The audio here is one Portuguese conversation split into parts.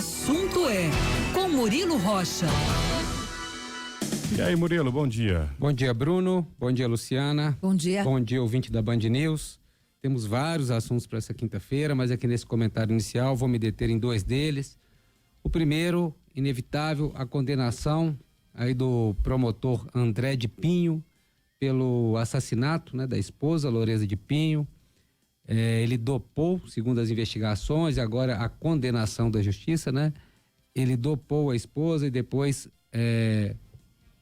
assunto é com Murilo Rocha. E aí, Murilo, bom dia. Bom dia, Bruno. Bom dia, Luciana. Bom dia. Bom dia, ouvinte da Band News. Temos vários assuntos para essa quinta-feira, mas aqui nesse comentário inicial vou me deter em dois deles. O primeiro, inevitável, a condenação aí do promotor André de Pinho pelo assassinato, né, da esposa Lorenza de Pinho. Ele dopou, segundo as investigações, agora a condenação da justiça, né? Ele dopou a esposa e depois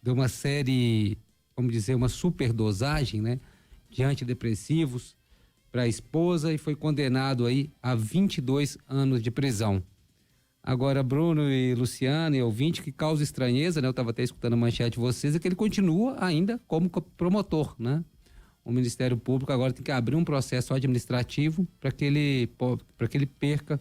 deu uma série, vamos dizer, uma superdosagem, né, de antidepressivos para a esposa e foi condenado aí a 22 anos de prisão. Agora, Bruno e Luciana e ouvinte, que causa estranheza, né? Eu estava até escutando a manchete de vocês, é que ele continua ainda como promotor, né? O Ministério Público agora tem que abrir um processo administrativo para que ele perca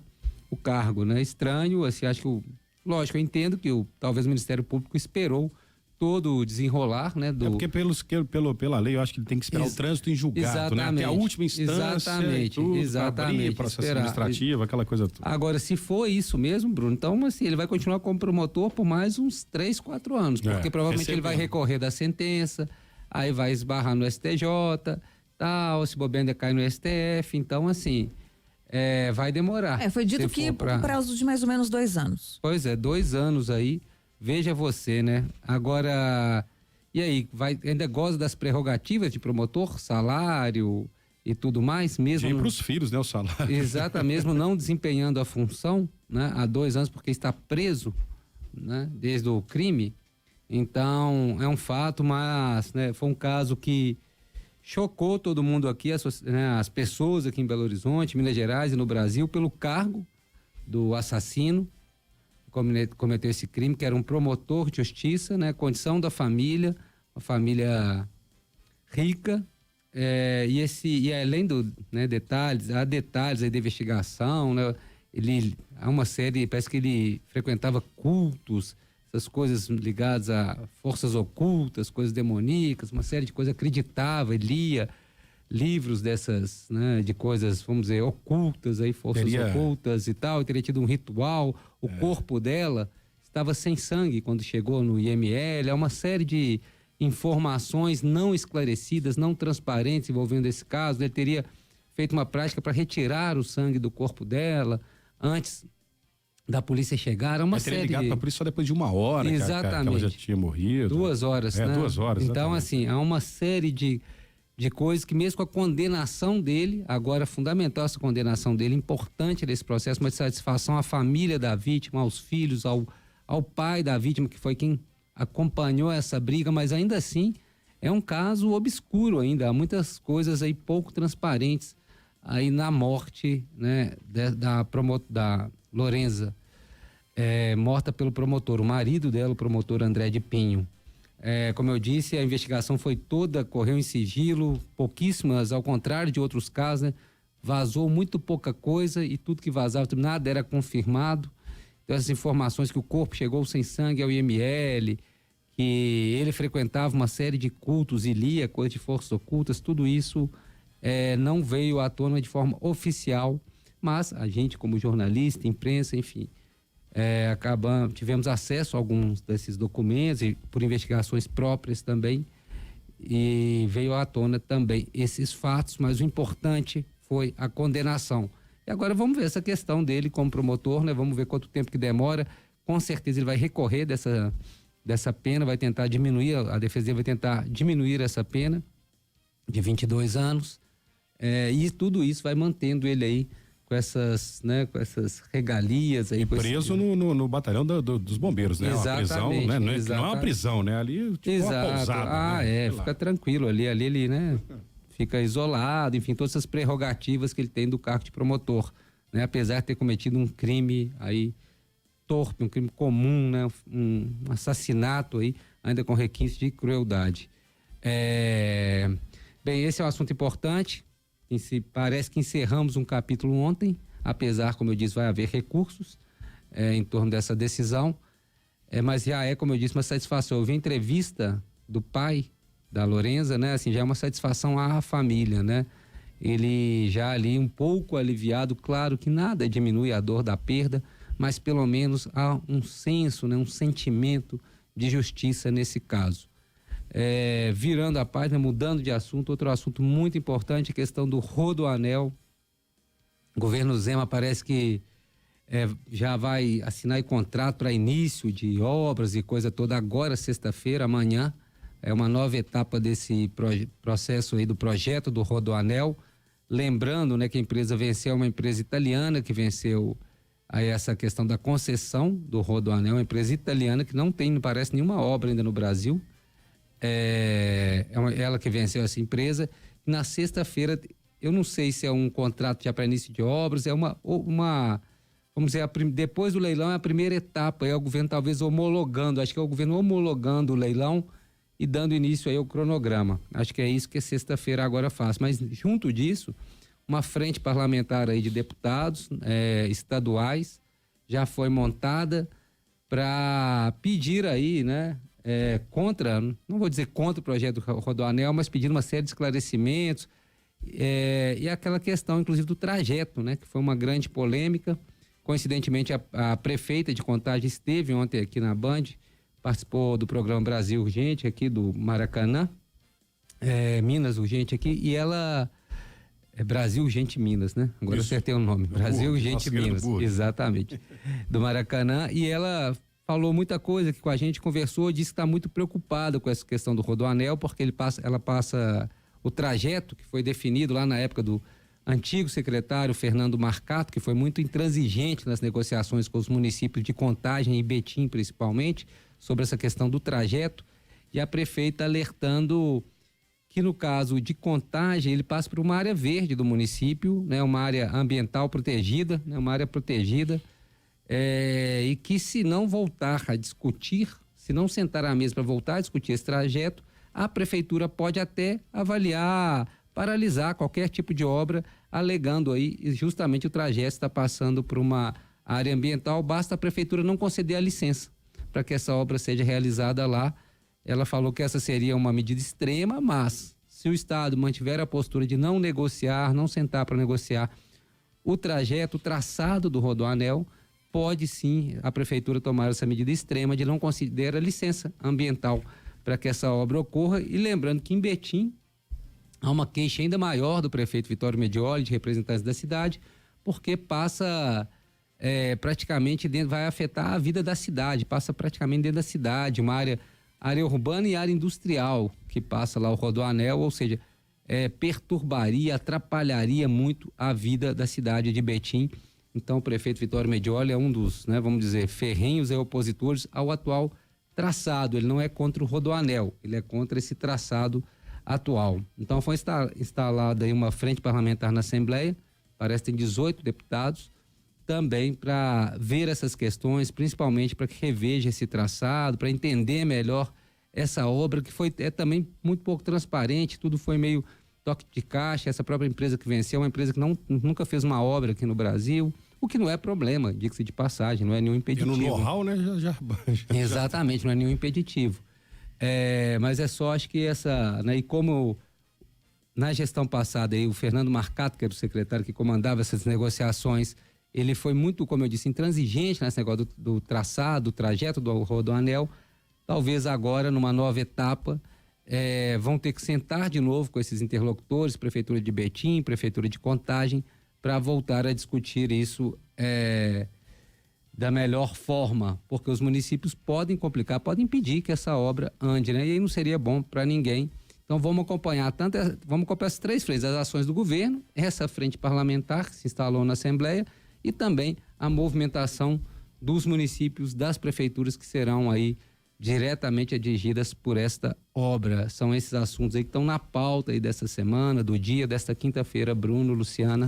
o cargo, né? Estranho, assim, acho que lógico, eu entendo que talvez o Ministério Público esperou todo o desenrolar, né? Porque pela lei eu acho que ele tem que esperar o trânsito em julgado, né? Até a última instância. Exatamente. Abrir processo administrativo, aquela coisa toda. Agora, se for isso mesmo, Bruno, então assim, ele vai continuar como promotor por mais uns 3, 4 anos, porque provavelmente ele vai recorrer da sentença, aí vai esbarrar no STJ, tal, se bobear ainda cai no STF, então assim, vai demorar. Foi dito que por prazo de mais ou menos 2 anos. Pois é, 2 anos aí. Veja você, né? Agora, e aí, ainda goza das prerrogativas de promotor, salário e tudo mais, mesmo? Para os filhos, né? O salário. Exato, mesmo não desempenhando a função, né? Há 2 anos, porque está preso, né? Desde o crime. Então, é um fato, mas, né? Foi um caso que chocou todo mundo aqui, as pessoas aqui em Belo Horizonte, Minas Gerais e no Brasil, pelo cargo do assassino. Cometeu esse crime, que era um promotor de justiça, né? Condição da família, uma família rica, e além do, né, há detalhes aí da investigação, né? Há uma série, parece que ele frequentava cultos, essas coisas ligadas a forças ocultas, coisas demoníacas, uma série de coisas, acreditava, ele lia livros dessas, né, de coisas, vamos dizer, ocultas aí, forças ocultas e tal, teria tido um ritual, o corpo dela estava sem sangue quando chegou no IML, uma série de informações não esclarecidas, não transparentes envolvendo esse caso. Ele teria feito uma prática para retirar o sangue do corpo dela antes da polícia chegar. Uma série ligado para a polícia só depois de 1 hora. Exatamente. Que ela já tinha morrido. 2 horas, né? 2 horas. Então, exatamente. assim, há uma série de coisas que mesmo com a condenação dele, agora fundamental essa condenação dele, importante nesse processo, uma satisfação à família da vítima, aos filhos, ao pai da vítima, que foi quem acompanhou essa briga, mas ainda assim é um caso obscuro ainda, há muitas coisas aí pouco transparentes aí na morte, né, da Lorenza, morta pelo promotor, o marido dela, o promotor André de Pinho. Como eu disse, a investigação correu em sigilo, pouquíssimas, ao contrário de outros casos, né? Vazou muito pouca coisa e tudo que vazava, nada era confirmado. Então, essas informações que o corpo chegou sem sangue ao IML, que ele frequentava uma série de cultos e lia coisas de forças ocultas, tudo isso não veio à tona de forma oficial, mas a gente, como jornalista, imprensa, enfim, tivemos acesso a alguns desses documentos e por investigações próprias também, e veio à tona também esses fatos, mas o importante foi a condenação. E agora vamos ver essa questão dele como promotor, né? Vamos ver quanto tempo que demora. Com certeza ele vai recorrer dessa pena, vai tentar diminuir, a defesa dele vai tentar diminuir essa pena de 22 anos, e tudo isso vai mantendo ele aí com essas regalias aí. E preso no batalhão dos bombeiros, né? Exatamente. Uma prisão, né? Não é uma prisão, né? Ali, tipo, uma pousada. Né? Fica tranquilo ali, né? Fica isolado, enfim, todas essas prerrogativas que ele tem do cargo de promotor, né? Apesar de ter cometido um crime aí torpe, um crime comum, né? Um assassinato aí, ainda com requinte de crueldade. Bem, esse é um assunto importante. Parece que encerramos um capítulo ontem, apesar, como eu disse, vai haver recursos em torno dessa decisão, mas já como eu disse, uma satisfação. Eu vi a entrevista do pai da Lorenza, né? Assim, já é uma satisfação à família, né? Ele já ali um pouco aliviado, claro que nada diminui a dor da perda, mas pelo menos há um senso, né, um sentimento de justiça nesse caso. Virando a página, mudando de assunto, outro assunto muito importante, a questão do Rodoanel. O governo Zema parece que já vai assinar contrato para início de obras e coisa toda agora, sexta-feira, amanhã. É uma nova etapa desse processo aí do projeto do Rodoanel. Lembrando, né, que a empresa venceu, uma empresa italiana que venceu aí essa questão da concessão do Rodoanel, uma empresa italiana que não tem, não parece, nenhuma obra ainda no Brasil. Ela que venceu essa empresa. Na sexta-feira, eu não sei se é um contrato já para início de obras, vamos dizer, depois do leilão é a primeira etapa, é o governo talvez homologando, acho que é o governo homologando o leilão e dando início aí ao cronograma. Acho que é isso que sexta-feira agora faz. Mas junto disso, uma frente parlamentar aí de deputados estaduais já foi montada para pedir aí, né, contra, não vou dizer contra o projeto do Rodoanel, mas pedindo uma série de esclarecimentos e aquela questão, inclusive, do trajeto, né, que foi uma grande polêmica. Coincidentemente, a prefeita de Contagem esteve ontem aqui na Band, participou do programa Brasil Urgente aqui do Maracanã, Minas Urgente aqui, e ela... Brasil Urgente Minas, né? Agora eu acertei o nome. Brasil Urgente Minas, exatamente. Do Maracanã, e ela falou muita coisa aqui com a gente, conversou, disse que está muito preocupada com essa questão do Rodoanel, porque ela passa o trajeto que foi definido lá na época do antigo secretário Fernando Marcato, que foi muito intransigente nas negociações com os municípios de Contagem e Betim, principalmente, sobre essa questão do trajeto, e a prefeita alertando que no caso de Contagem ele passa por uma área verde do município, né, uma área ambiental protegida, né, uma área protegida, e que se não voltar a discutir, se não sentar à mesa para voltar a discutir esse trajeto, a prefeitura pode até avaliar, paralisar qualquer tipo de obra, alegando aí justamente o trajeto está passando por uma área ambiental, basta a prefeitura não conceder a licença para que essa obra seja realizada lá. Ela falou que essa seria uma medida extrema, mas se o Estado mantiver a postura de não negociar, não sentar para negociar o trajeto, o traçado do Rodoanel, pode sim a prefeitura tomar essa medida extrema de não conceder a licença ambiental para que essa obra ocorra. E lembrando que em Betim há uma queixa ainda maior do prefeito Vitório Medioli, de representantes da cidade, porque passa praticamente dentro, vai afetar a vida da cidade, passa praticamente dentro da cidade, uma área urbana e área industrial que passa lá o Rodoanel, ou seja, perturbaria, atrapalharia muito a vida da cidade de Betim. Então o prefeito Vitório Medioli é um dos, né, vamos dizer, ferrenhos opositores ao atual traçado. Ele não é contra o Rodoanel, ele é contra esse traçado atual. Então foi instalada aí uma frente parlamentar na Assembleia, parece que tem 18 deputados, também para ver essas questões, principalmente para que reveja esse traçado, para entender melhor essa obra, que foi também muito pouco transparente, tudo foi meio toque de caixa. Essa própria empresa que venceu é uma empresa que nunca fez uma obra aqui no Brasil, o que não é problema, diga-se de passagem, não é nenhum impeditivo. E no know-how, né? Exatamente, não é nenhum impeditivo. Mas é só, acho que né, e como na gestão passada aí, o Fernando Marcato, que era o secretário que comandava essas negociações, ele foi muito, como eu disse, intransigente nesse negócio do traçado, do trajeto do Rodoanel. Talvez agora, numa nova etapa, vão ter que sentar de novo com esses interlocutores, Prefeitura de Betim, Prefeitura de Contagem, para voltar a discutir isso da melhor forma, porque os municípios podem complicar, podem impedir que essa obra ande, né? E aí não seria bom para ninguém. Então vamos acompanhar essas três frentes, as ações do governo, essa frente parlamentar que se instalou na Assembleia e também a movimentação dos municípios, das prefeituras que serão aí diretamente atingidas por esta obra. São esses assuntos aí que estão na pauta aí dessa semana, do dia, desta quinta-feira. Bruno, Luciana.